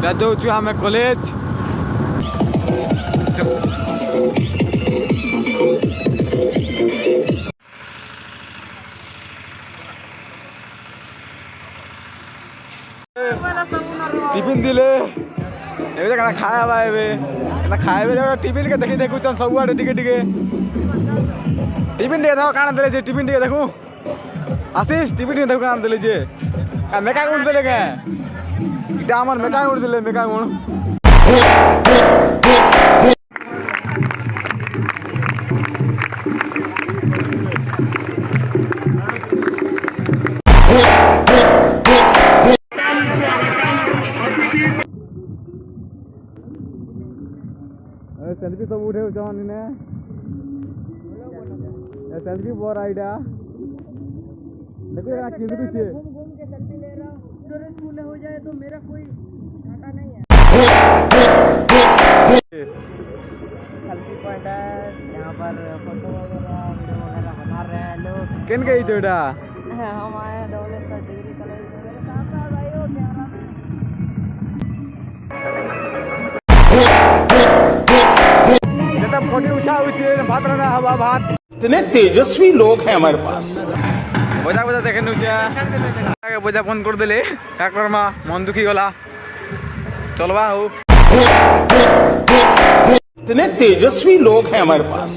जाऊँ आम college tiffin दिले एबे खाया खाए टिफिन के देखी देखु सब आड़े टिके टिफिन टे देखो काना देले टिफिन टे देखू आशीष टिफिन टे देखो काना देले जे मेका गुण देले के इटा हमर मेका गुण देले मेका गुण सेल्फी सब उठे जवानी ने सेल्फी बोर आइडा देखो यार किधर पीछे घूम के सेल्फी ले रहा हूं स्टोरेज फुल हो जाए तो मेरा कोई घाटा नहीं है। सेल्फी पॉइंट है यहां पर फोटो वगैरह वीडियो वगैरह बना रहे हैं लोग किन गई जोड़ा हम आए डबल स्टार डिग्री कॉलेज मेरे साथ आइयो कैमरा फोटो उठा भात रहना हवा भात इतने तेजस्वी लोग हैं हमारे पास बजा बजा देखे नुचा बजा फोन कर देले क्या करमा मन दुखी गला चलवा हो इतने तेजस्वी लोग हैं हमारे पास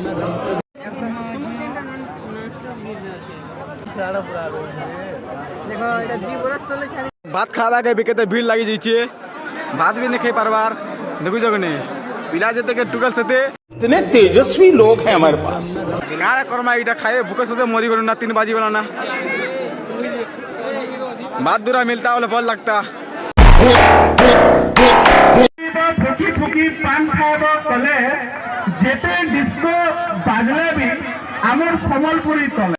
भात खावा के बिके भीड़ लगी जाइए भात भी नहीं खाई पारबार देखो जगने पिला जेते के टुकल सते इतने तेजस्वी लोग हैं हमारे पास गारा करमा इटा खाए भूखे सोते मरी गलो ना 3 बाजी वाला ना भात दूरा मिलता वाला बहुत लगता फुकी फुकी पान खाइबो कले जेते डिस्को बाजले भी हमर समलपुरी तले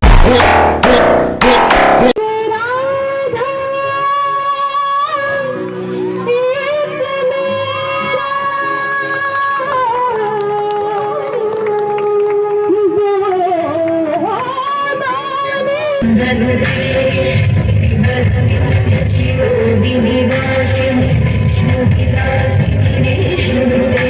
Shri